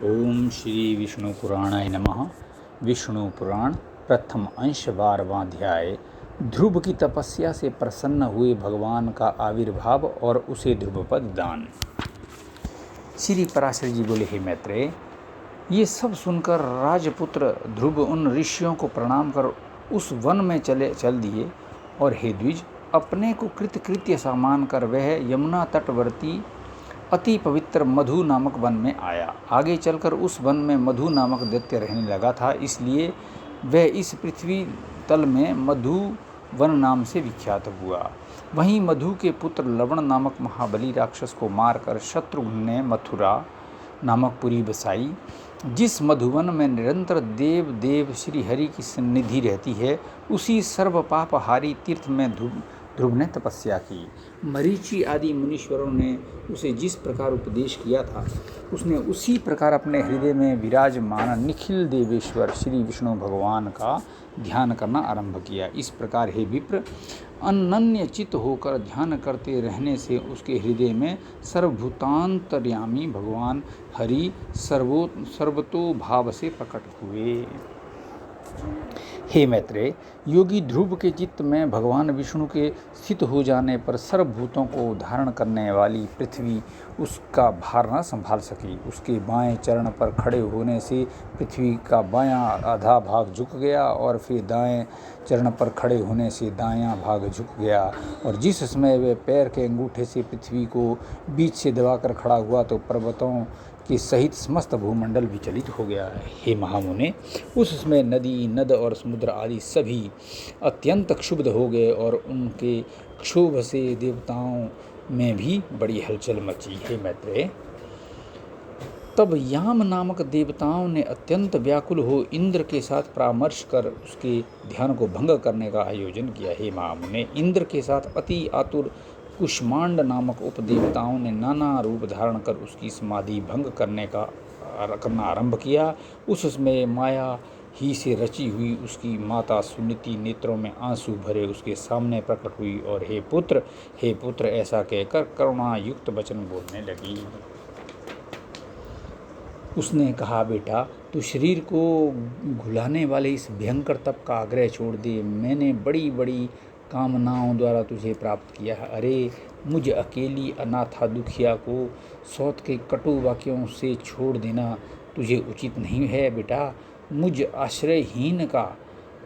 ओम श्री विष्णु पुराणाय नमः। विष्णु पुराण प्रथम अंश 12वां अध्याय। ध्रुव की तपस्या से प्रसन्न हुए भगवान का आविर्भाव और उसे ध्रुवपद दान। श्री पराशर जी बोले, हे मैत्रेय, ये सब सुनकर राजपुत्र ध्रुव उन ऋषियों को प्रणाम कर उस वन में चल दिए और हे द्विज, अपने को कृतकृत्य सा मानकर वह यमुना तटवर्ती अति पवित्र मधु नामक वन में आया। आगे चलकर उस वन में मधु नामक दैत्य रहने लगा था, इसलिए वह इस पृथ्वी तल में मधु वन नाम से विख्यात हुआ। वहीं मधु के पुत्र लवण नामक महाबली राक्षस को मारकर शत्रुघ्न ने मथुरा नामक पुरी बसाई। जिस मधुवन में निरंतर देव श्री हरि की सन्निधि रहती है, उसी सर्व पापहारी तीर्थ में ध्रुव ने तपस्या की। मरीचि आदि मुनीश्वरों ने उसे जिस प्रकार उपदेश किया था, उसने उसी प्रकार अपने हृदय में विराजमान निखिल देवेश्वर श्री विष्णु भगवान का ध्यान करना आरंभ किया। इस प्रकार हे विप्र, अनन्य चित्त होकर ध्यान करते रहने से उसके हृदय में सर्वभूतांतर्यामी भगवान हरि सर्वतो भाव से प्रकट हुए। हे मैत्रेय, योगी ध्रुव के चित्त में भगवान विष्णु के स्थित हो जाने पर सर्वभूतों को धारण करने वाली पृथ्वी उसका भार न संभाल सकी। उसके बाएं चरण पर खड़े होने से पृथ्वी का बायां आधा भाग झुक गया और फिर दाएं चरण पर खड़े होने से दायां भाग झुक गया, और जिस समय वह पैर के अंगूठे से पृथ्वी को बीच से दबाकर खड़ा हुआ तो पर्वतों के सहित समस्त भूमंडल विचलित हो गया। हे महामुने, उस समय नदी, नद और समुद्र आदि सभी अत्यंत क्षुब्ध हो गए और उनके क्षोभ से देवताओं में भी बड़ी हलचल मची। हे मैत्रेय, तब याम नामक देवताओं ने अत्यंत व्याकुल हो इंद्र के साथ परामर्श कर उसके ध्यान को भंग करने का आयोजन किया। हे महामुने, इंद्र के साथ अति आतुर कुष्मांड नामक उपदेवताओं ने नाना रूप धारण कर उसकी समाधि भंग करना आरंभ किया। उस समय माया ही से रची हुई उसकी माता सुनीति नेत्रों में आंसू भरे उसके सामने प्रकट हुई और हे पुत्र, ऐसा कहकर करुणा युक्त वचन बोलने लगी। उसने कहा, बेटा, तू शरीर को घुलाने वाले इस भयंकर तप का आग्रह छोड़ दे। मैंने बड़ी बड़ी कामनाओं द्वारा तुझे प्राप्त किया है। अरे, मुझ अकेली अनाथा दुखिया को सौत के कटु वाक्यों से छोड़ देना तुझे उचित नहीं है। बेटा, मुझ आश्रयहीन का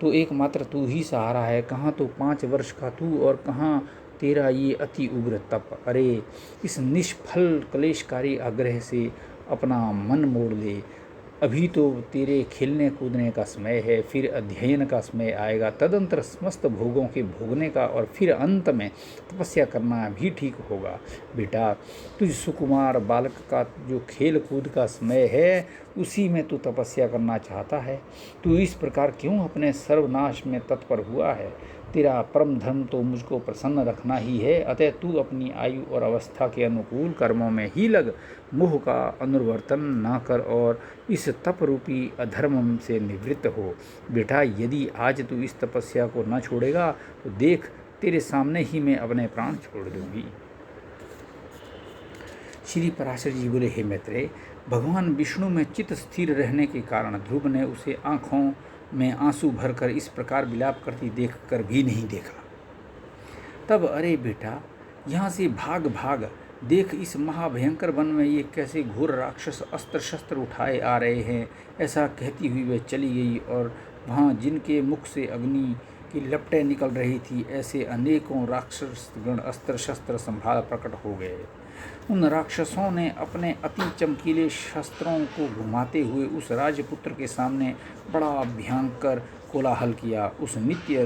तो एकमात्र तू ही सहारा है। कहाँ तो 5 वर्ष का तू और कहाँ तेरा ये अति उग्र तप। अरे, इस निष्फल क्लेशकारी आग्रह से अपना मन मोड़ ले। अभी तो तेरे खेलने कूदने का समय है, फिर अध्ययन का समय आएगा, तदंतर समस्त भोगों के भोगने का, और फिर अंत में तपस्या करना भी ठीक होगा। बेटा, तुझ सुकुमार बालक का जो खेल कूद का समय है, उसी में तू तपस्या करना चाहता है। तू इस प्रकार क्यों अपने सर्वनाश में तत्पर हुआ है? तेरा परम धर्म तो मुझको प्रसन्न रखना ही है, अतः तू अपनी आयु और अवस्था के अनुकूल कर्मों में ही लग। मोह का अनुवर्तन ना कर और इस तप रूपी अधर्म से निवृत्त हो। बेटा, यदि आज तू इस तपस्या को न छोड़ेगा तो देख, तेरे सामने ही मैं अपने प्राण छोड़ दूंगी। श्री पराशर जी बोले, हे मैत्रेय, भगवान विष्णु में चित्त स्थिर रहने के कारण ध्रुव ने उसे आँखों में आंसू भरकर इस प्रकार विलाप करती देखकर भी नहीं देखा। तब, अरे बेटा, यहाँ से भाग, देख, इस महाभयंकर वन में ये कैसे घोर राक्षस अस्त्र शस्त्र उठाए आ रहे हैं। ऐसा कहती हुई वह चली गई और वहाँ जिनके मुख से अग्नि की लपटें निकल रही थी, ऐसे अनेकों राक्षसगण अस्त्र शस्त्र संभाल प्रकट हो गए। उन राक्षसों ने अपने अति चमकीले शस्त्रों को घुमाते हुए उस राजपुत्र के सामने बड़ा भयंकर कोलाहल किया। उस नित्य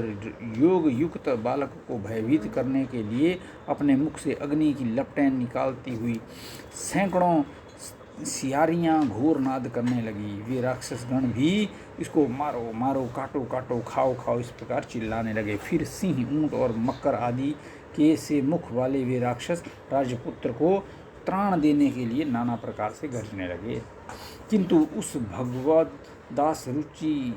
योग युक्त बालक को भयभीत करने के लिए अपने मुख से अग्नि की लपटें निकालती हुई सैकड़ों सियारियाँ घोर नाद करने लगी। वे राक्षसगण भी इसको मारो मारो, काटो काटो, खाओ खाओ, इस प्रकार चिल्लाने लगे। फिर सिंह, ऊंट और मकर आदि के से मुख वाले वे राक्षस राजपुत्र को त्राण देने के लिए नाना प्रकार से गरजने लगे, किंतु उस भगवद दास रुचि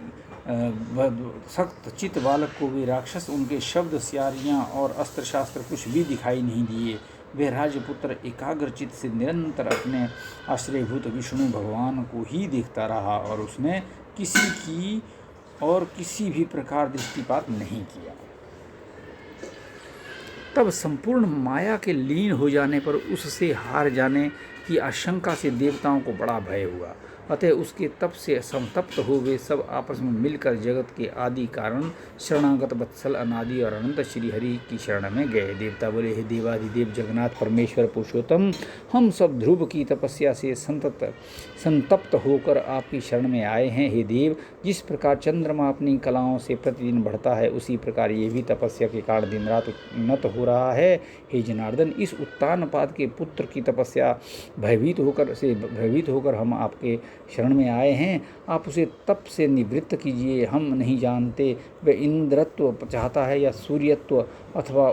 सख्त चित बालक को वे राक्षस, उनके शब्द, सियारियाँ और अस्त्र शास्त्र कुछ भी दिखाई नहीं दिए। वे राजपुत्र एकाग्रचित से निरंतर अपने आश्रयभूत विष्णु भगवान को ही देखता रहा और उसने किसी की और किसी भी प्रकार दृष्टिपात नहीं किया। तब संपूर्ण माया के लीन हो जाने पर उससे हार जाने की आशंका से देवताओं को बड़ा भय हुआ। अतः उसके तप से संतप्त हो वे सब आपस में मिलकर जगत के आदि कारण शरणागत वत्सल अनादि और अनंत श्री हरि की शरण में गए। देवता बोले, हे देवाधिदेव जगन्नाथ परमेश्वर पुरुषोत्तम, हम सब ध्रुव की तपस्या से संतप्त होकर आपकी शरण में आए हैं। हे देव, जिस प्रकार चंद्रमा अपनी कलाओं से प्रतिदिन बढ़ता है, उसी प्रकार ये भी तपस्या के कारण दिन रात उन्नत हो रहा है। हे जनार्दन, इस उत्तानपाद के पुत्र की तपस्या भयभीत होकर हम आपके शरण में आए हैं। आप उसे तप से निवृत्त कीजिए। हम नहीं जानते वह इंद्रत्व चाहता है या सूर्यत्व, अथवा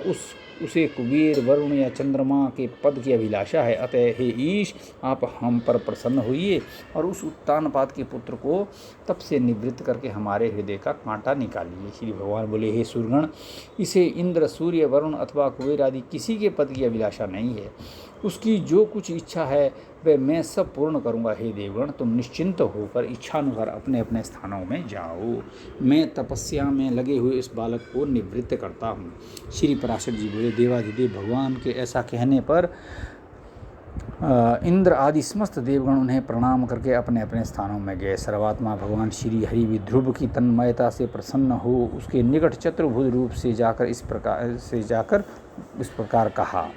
उसे कुबेर, वरुण या चंद्रमा के पद की अभिलाषा है। अतः हे ईश, आप हम पर प्रसन्न होइए और उस उत्तानपाद के पुत्र को तप से निवृत्त करके हमारे हृदय का कांटा निकालिए। श्री भगवान बोले, हे सूरगण, इसे इंद्र, सूर्य, वरुण अथवा कुबेर आदि किसी के पद की अभिलाषा नहीं है। उसकी जो कुछ इच्छा है वह मैं सब पूर्ण करूँगा। हे देवगण, तुम निश्चिंत होकर इच्छानुसार अपने अपने स्थानों में जाओ। मैं तपस्या में लगे हुए इस बालक को निवृत्त करता हूँ। श्री पराशर जी बोले, देवाधिदेव भगवान के ऐसा कहने पर इंद्र आदि समस्त देवगण उन्हें प्रणाम करके अपने अपने स्थानों में गए। सर्वात्मा भगवान श्री हरि भी ध्रुव की तन्मयता से प्रसन्न हो उसके निकट चतुर्भुज रूप से जाकर इस प्रकार कहा।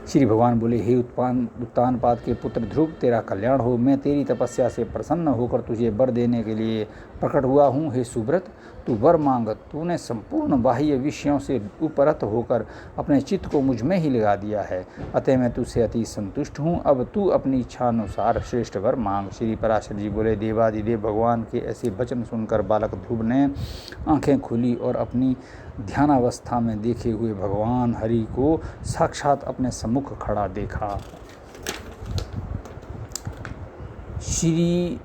श्री भगवान बोले, हे उत्तानपाद के पुत्र ध्रुव, तेरा कल्याण हो। मैं तेरी तपस्या से प्रसन्न होकर तुझे वर देने के लिए प्रकट हुआ हूँ। हे सुब्रत, तू वर मांग। तूने संपूर्ण बाह्य विषयों से उपरत होकर अपने चित्त को मुझ में ही लगा दिया है, अतः मैं तुझसे अति संतुष्ट हूँ। अब तू अपनी इच्छा अनुसार श्रेष्ठ वर मांग। श्री पराशर जी बोले, देवाधिदेव भगवान के ऐसे वचन सुनकर बालक ध्रुव ने आंखें खोली और अपनी ध्यानावस्था में देखे हुए भगवान हरि को साक्षात अपने सम्मुख खड़ा देखा। श्री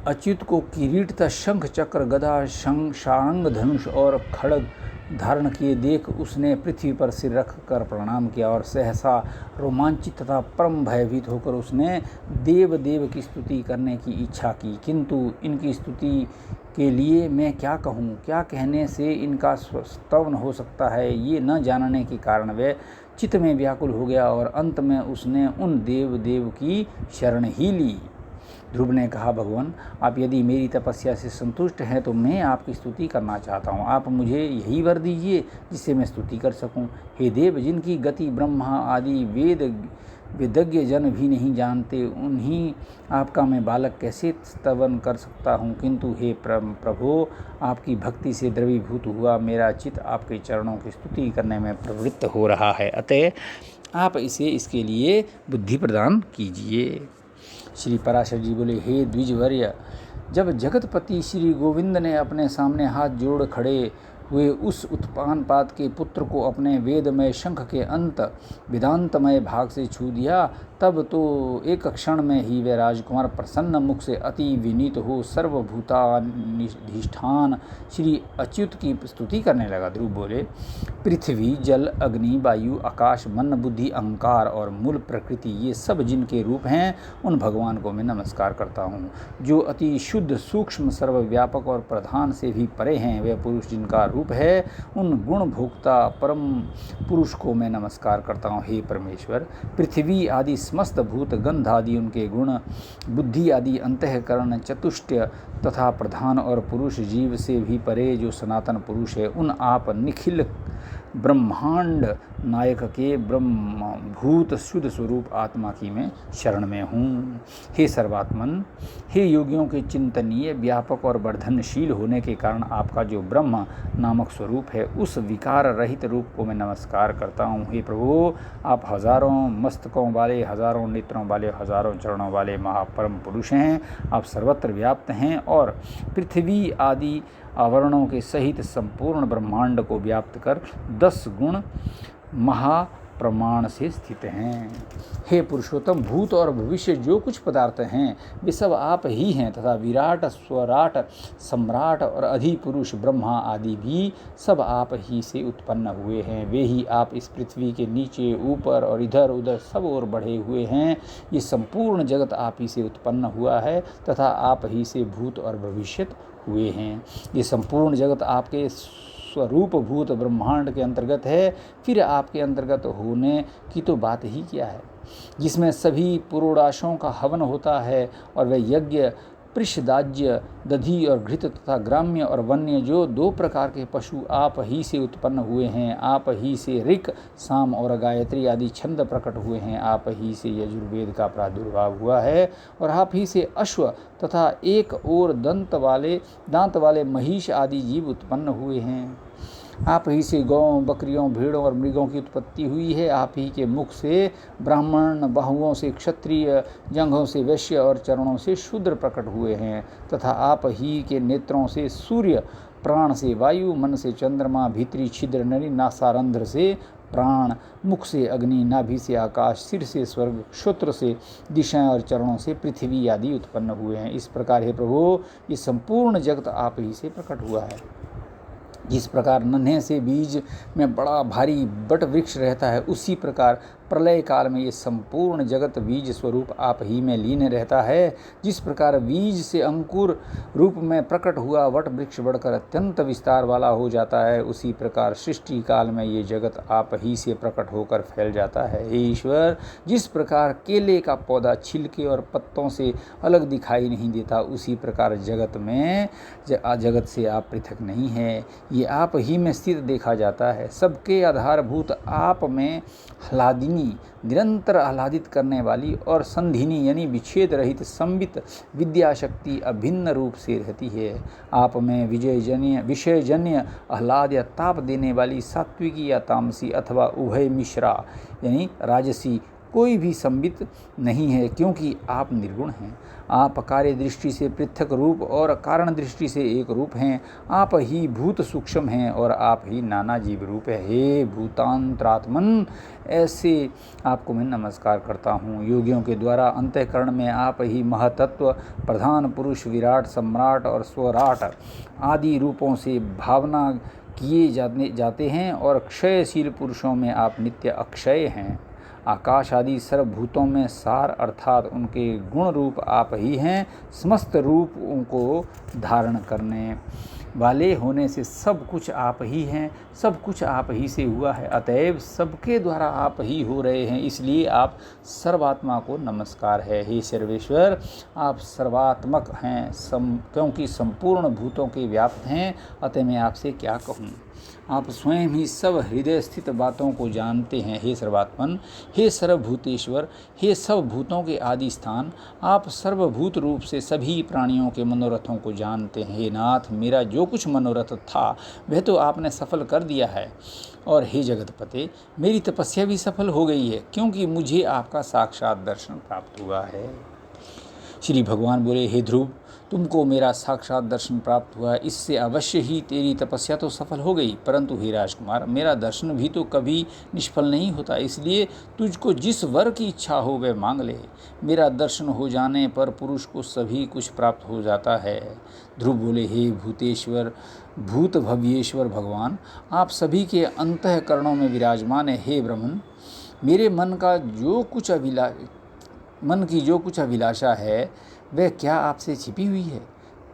अच्युत को किरीट तथा शंख चक्र गदा शांग धनुष और खड्ग धारण किए देख उसने पृथ्वी पर सिर रख कर प्रणाम किया और सहसा रोमांचित तथा परम भयभीत होकर उसने देव की स्तुति करने की इच्छा की। किंतु इनकी स्तुति के लिए मैं क्या कहूँ, क्या कहने से इनका स्तवन हो सकता है, ये न जानने के कारण वह चित्त में व्याकुल हो गया और अंत में उसने उन देव की शरण ही ली। ध्रुव ने कहा, भगवान, आप यदि मेरी तपस्या से संतुष्ट हैं तो मैं आपकी स्तुति करना चाहता हूँ। आप मुझे यही वर दीजिए जिससे मैं स्तुति कर सकूँ। हे देव, जिनकी गति ब्रह्मा आदि वेदज्ञ जन भी नहीं जानते, उन्हीं आपका मैं बालक कैसे स्तवन कर सकता हूँ। किंतु हे प्रभो, आपकी भक्ति से द्रवीभूत हुआ मेरा चित्त आपके चरणों की स्तुति करने में प्रवृत्त हो रहा है, अतः आप इसके लिए बुद्धि प्रदान कीजिए। श्री पराशर जी बोले, हे द्विजवर्य, जब जगतपति श्री गोविंद ने अपने सामने हाथ जोड़ खड़े हुए उस उत्तानपाद के पुत्र को अपने वेदमय शंख के अंत वेदांतमय भाग से छू दिया, तब तो एक क्षण में ही वह राजकुमार प्रसन्न मुख से अति विनीत हो सर्वभूताधिष्ठान श्री अच्युत की स्तुति करने लगा। ध्रुव बोले, पृथ्वी, जल, अग्नि, वायु, आकाश, मन, बुद्धि, अहंकार और मूल प्रकृति, ये सब जिनके रूप हैं, उन भगवान को मैं नमस्कार करता हूँ। जो अति शुद्ध, सूक्ष्म, सर्वव्यापक और प्रधान से भी परे हैं, वे पुरुष जिनका रूप है, उन गुण भोक्ता परम पुरुष को मैं नमस्कार करता हूँ। हे परमेश्वर, पृथ्वी आदि समस्त भूत, गंध आदि उनके गुण, बुद्धि आदि अंतःकरण, चतुष्टय तथा प्रधान और पुरुष जीव से भी परे जो सनातन पुरुष है, उन आप निखिल ब्रह्मांड नायक के ब्रह्मभूत शुद्ध स्वरूप आत्मा की मैं शरण में हूँ। हे सर्वात्मन, हे योगियों के चिंतनीय, व्यापक और वर्धनशील होने के कारण आपका जो ब्रह्म नामक स्वरूप है, उस विकार रहित रूप को मैं नमस्कार करता हूँ। हे प्रभु, आप हजारों मस्तकों वाले, हजारों नेत्रों वाले, हजारों चरणों वाले महापरम पुरुष हैं। आप सर्वत्र व्याप्त हैं और पृथ्वी आदि आवरणों के सहित संपूर्ण ब्रह्मांड को व्याप्त कर 10 गुण प्रमाण से स्थित हैं। हे पुरुषोत्तम, भूत और भविष्य जो कुछ पदार्थ हैं वे सब आप ही हैं तथा विराट, स्वराट, सम्राट और अधिपुरुष ब्रह्मा आदि भी सब आप ही से उत्पन्न हुए हैं। वे ही आप इस पृथ्वी के नीचे, ऊपर और इधर उधर सब ओर बढ़े हुए हैं। ये संपूर्ण जगत आप ही से उत्पन्न हुआ है तथा आप ही से भूत और भविष्य हुए हैं। ये संपूर्ण जगत आपके स्वरूप भूत ब्रह्मांड के अंतर्गत है। फिर आपके अंतर्गत होने की तो बात ही क्या है, जिसमें सभी पुरोडाशों का हवन होता है और वह यज्ञ, पृषदाज्य, दधि और घृत तथा ग्राम्य और वन्य जो 2 प्रकार के पशु आप ही से उत्पन्न हुए हैं। आप ही से ऋक्, साम और गायत्री आदि छंद प्रकट हुए हैं। आप ही से यजुर्वेद का प्रादुर्भाव हुआ है और आप ही से अश्व तथा एक और दांत वाले महिष आदि जीव उत्पन्न हुए हैं। आप ही से गौं, बकरियों, भेड़ों और मृगों की उत्पत्ति हुई है। आप ही के मुख से ब्राह्मण, बाहुओं से क्षत्रिय, जंघों से वैश्य और चरणों से शूद्र प्रकट हुए हैं तथा आप ही के नेत्रों से सूर्य, प्राण से वायु, मन से चंद्रमा, भीतरी छिद्र नरी, नासारंध्र से प्राण, मुख से अग्नि, नाभि से आकाश, सिर से स्वर्ग, श्रोत्र से दिशाएं और चरणों से पृथ्वी आदि उत्पन्न हुए हैं। इस प्रकार हे प्रभु, ये संपूर्ण जगत आप ही से प्रकट हुआ है। जिस प्रकार नन्हे से बीज में बड़ा भारी बट वृक्ष रहता है, उसी प्रकार प्रलय काल में ये संपूर्ण जगत बीज स्वरूप आप ही में लीन रहता है। जिस प्रकार बीज से अंकुर रूप में प्रकट हुआ वट वृक्ष बढ़कर अत्यंत विस्तार वाला हो जाता है, उसी प्रकार सृष्टि काल में ये जगत आप ही से प्रकट होकर फैल जाता है। हे ईश्वर, जिस प्रकार केले का पौधा छिलके और पत्तों से अलग दिखाई नहीं देता, उसी प्रकार जगत से आप पृथक नहीं है। ये आप ही में स्थित देखा जाता है। सबके आधारभूत आप में आह्लादिनी, निरंतर आह्लादित करने वाली और संधिनी यानी विच्छेद रहित संबित विद्या शक्ति अभिन्न रूप से रहती है। आप में विषयजन्य आह्लाद या ताप देने वाली सात्विकी या तामसी अथवा उभय मिश्रा यानी राजसी कोई भी संबित नहीं है, क्योंकि आप निर्गुण हैं। आप कार्य दृष्टि से पृथक रूप और कारण दृष्टि से एक रूप हैं। आप ही भूत सूक्ष्म हैं और आप ही नाना जीव रूप है। हे भूतांतरात्मन, ऐसे आपको मैं नमस्कार करता हूँ। योगियों के द्वारा अंतःकरण में आप ही महतत्व, प्रधान पुरुष, विराट, सम्राट और स्वराट आदि रूपों से भावना किए जाते हैं और क्षयशील पुरुषों में आप नित्य अक्षय हैं। आकाश आदि सर्वभूतों में सार अर्थात उनके गुण रूप आप ही हैं। समस्त रूपों को धारण करने वाले होने से सब कुछ आप ही हैं, सब कुछ आप ही से हुआ है, अतएव सबके द्वारा आप ही हो रहे हैं, इसलिए आप सर्वात्मा को नमस्कार है। हे सर्वेश्वर, आप सर्वात्मक हैं, क्योंकि संपूर्ण भूतों के व्याप्त हैं, अतः मैं आपसे क्या कहूँ। आप स्वयं ही सब हृदय स्थित बातों को जानते हैं। हे सर्वात्मन, हे सर्वभूतेश्वर, हे सब भूतों के आदि स्थान, आप सर्वभूत रूप से सभी प्राणियों के मनोरथों को जानते हैं। हे नाथ, मेरा जो कुछ मनोरथ था वह तो आपने सफल कर दिया है, और हे जगतपते, मेरी तपस्या भी सफल हो गई है, क्योंकि मुझे आपका साक्षात दर्शन प्राप्त हुआ है। श्री भगवान बोले, हे ध्रुव, तुमको मेरा साक्षात दर्शन प्राप्त हुआ है, इससे अवश्य ही तेरी तपस्या तो सफल हो गई, परंतु हे राजकुमार, मेरा दर्शन भी तो कभी निष्फल नहीं होता, इसलिए तुझको जिस वर की इच्छा हो वह मांग ले। मेरा दर्शन हो जाने पर पुरुष को सभी कुछ प्राप्त हो जाता है। ध्रुव बोले, हे भूतेश्वर, भूत भव्येश्वर भगवान, आप सभी के अंतःकरणों में विराजमान है। हे ब्रह्मन, मेरे मन की जो कुछ अभिलाषा है वह क्या आपसे छिपी हुई है?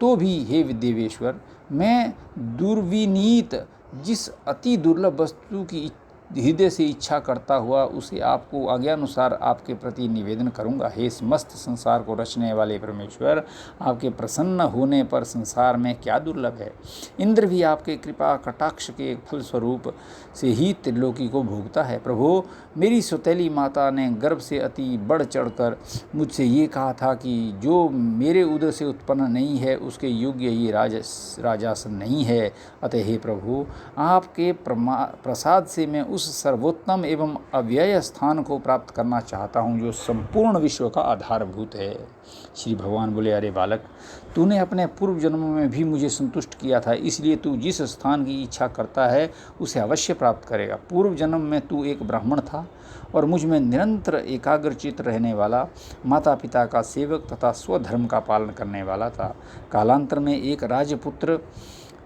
तो भी हे देवेश्वर, मैं दुर्विनीत जिस अति दुर्लभ वस्तु की हृदय से इच्छा करता हुआ उसे आपको आज्ञानुसार आपके प्रति निवेदन करूंगा। हे समस्त संसार को रचने वाले परमेश्वर, आपके प्रसन्न होने पर संसार में क्या दुर्लभ है। इंद्र भी आपके कृपा कटाक्ष के फलस्वरूप से ही त्रिलोकी को भोगता है। प्रभु, मेरी सौतेली माता ने गर्भ से अति बढ़ चढ़कर मुझसे ये कहा था कि जो मेरे उदर से उत्पन्न नहीं है उसके योग्य ये राजासन नहीं है। अतः हे प्रभु, आपके प्रसाद से मैं उस उस सर्वोत्तम एवं अव्यय स्थान को प्राप्त करना चाहता हूँ जो संपूर्ण विश्व का आधारभूत है। श्री भगवान बोले, अरे बालक, तूने अपने पूर्व जन्मों में भी मुझे संतुष्ट किया था, इसलिए तू जिस स्थान की इच्छा करता है उसे अवश्य प्राप्त करेगा। पूर्व जन्म में तू एक ब्राह्मण था और मुझ में निरंतर एकाग्रचित रहने वाला, माता पिता का सेवक तथा स्वधर्म का पालन करने वाला था। कालांतर में एक राजपुत्र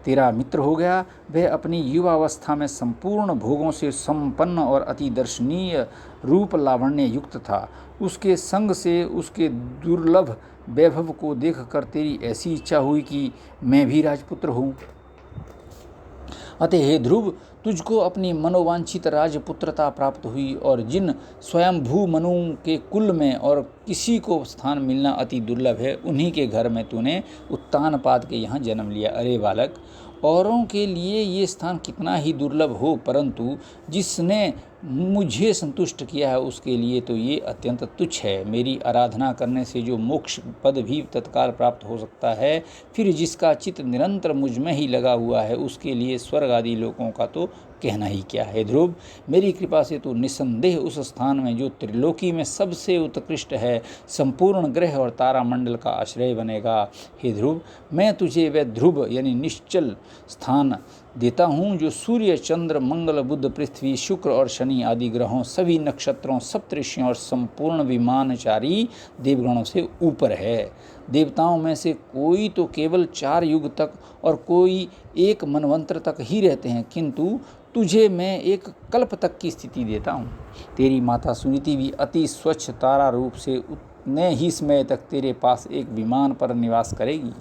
तेरा मित्र हो गया। वह अपनी युवावस्था में संपूर्ण भोगों से संपन्न और अति दर्शनीय रूप लावण्य युक्त था। उसके संग से उसके दुर्लभ वैभव को देखकर तेरी ऐसी इच्छा हुई कि मैं भी राजपुत्र हूँ। अतः हे ध्रुव, तुझको अपनी मनोवांछित राजपुत्रता प्राप्त हुई और जिन स्वयंभू मनुओं के कुल में और किसी को स्थान मिलना अति दुर्लभ है, उन्हीं के घर में तूने उत्तानपाद के यहाँ जन्म लिया। अरे बालक, औरों के लिए ये स्थान कितना ही दुर्लभ हो, परंतु जिसने मुझे संतुष्ट किया है उसके लिए तो ये अत्यंत तुच्छ है। मेरी आराधना करने से जो मोक्ष पद भी तत्काल प्राप्त हो सकता है, फिर जिसका चित्त निरंतर मुझ में ही लगा हुआ है, उसके लिए स्वर्ग आदि लोकों का तो कहना ही क्या है। ध्रुव, मेरी कृपा से तो निस्संदेह उस स्थान में जो त्रिलोकी में सबसे उत्कृष्ट है, संपूर्ण ग्रह और तारामंडल का आश्रय बनेगा। हे ध्रुव, मैं तुझे वह ध्रुव यानी निश्चल स्थान देता हूँ जो सूर्य, चंद्र, मंगल, बुध, पृथ्वी, शुक्र और शनि आदि ग्रहों, सभी नक्षत्रों, सप्तऋषियों और संपूर्ण विमानचारी देवगणों से ऊपर है। देवताओं में से कोई तो केवल 4 युग तक और कोई 1 मनवंतर तक ही रहते हैं, किंतु तुझे मैं 1 कल्प तक की स्थिति देता हूँ। तेरी माता सुनीति भी अति स्वच्छ तारा रूप से उतने ही समय तक तेरे पास एक विमान पर निवास करेगी,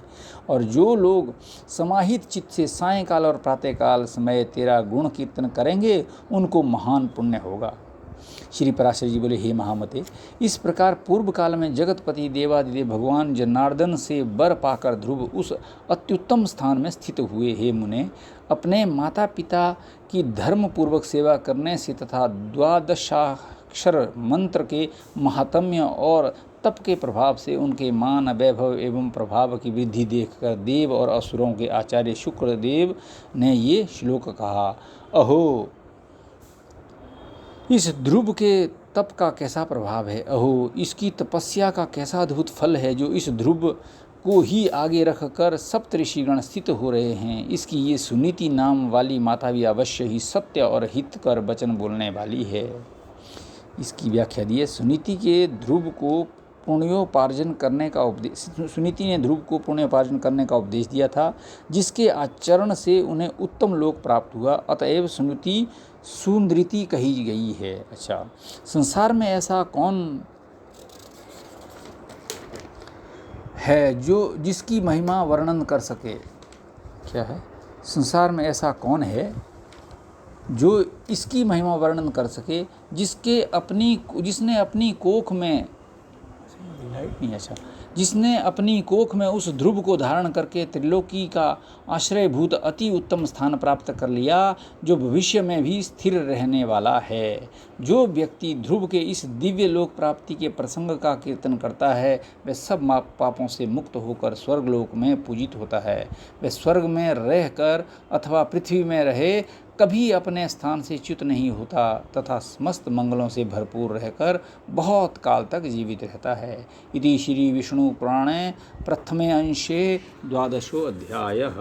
और जो लोग समाहित चित्त से सायंकाल और प्रातःकाल समय तेरा गुण कीर्तन करेंगे उनको महान पुण्य होगा। श्री पराशर जी बोले, हे महामते, इस प्रकार पूर्व काल में जगतपति देवादिदेव भगवान जनार्दन से वर पाकर ध्रुव उस अत्युत्तम स्थान में स्थित हुए। हे मुने, अपने माता पिता की धर्मपूर्वक सेवा करने से तथा द्वादशाक्षर मंत्र के महात्म्य और तप के प्रभाव से उनके मान, वैभव एवं प्रभाव की वृद्धि देखकर देव और असुरों के आचार्य शुक्रदेव ने ये श्लोक कहा। अहो, इस ध्रुव के तप का कैसा प्रभाव है, अहो इसकी तपस्या का कैसा अद्भुत फल है, जो इस ध्रुव को ही आगे रखकर सप्तऋषिगण स्थित हो रहे हैं। इसकी ये सुनीति नाम वाली माता भी अवश्य ही सत्य और हितकर वचन बोलने वाली है। इसकी व्याख्या दी है। सुनीति ने ध्रुव को पुण्योपार्जन करने का उपदेश दिया था, जिसके आचरण से उन्हें उत्तम लोक प्राप्त हुआ। अतएव सुनीति सुंदरीति कही गई है। अच्छा, संसार में ऐसा कौन है जो जिसकी महिमा वर्णन कर सके? क्या है? संसार में ऐसा कौन है जो इसकी महिमा वर्णन कर सके, जिसने अपनी कोख में जिसने अपनी कोख में उस ध्रुव को धारण करके त्रिलोकी का आश्रयभूत अति उत्तम स्थान प्राप्त कर लिया, जो भविष्य में भी स्थिर रहने वाला है। जो व्यक्ति ध्रुव के इस दिव्य लोक प्राप्ति के प्रसंग का कीर्तन करता है, वह सब पापों से मुक्त होकर स्वर्गलोक में पूजित होता है। वह स्वर्ग में रहकर अथवा पृथ्वी में रहे कभी अपने स्थान से च्युत नहीं होता तथा समस्त मंगलों से भरपूर रहकर बहुत काल तक जीवित रहता है। इति श्री विष्णु पुराणे प्रथमे अंशे 12वां अध्यायः।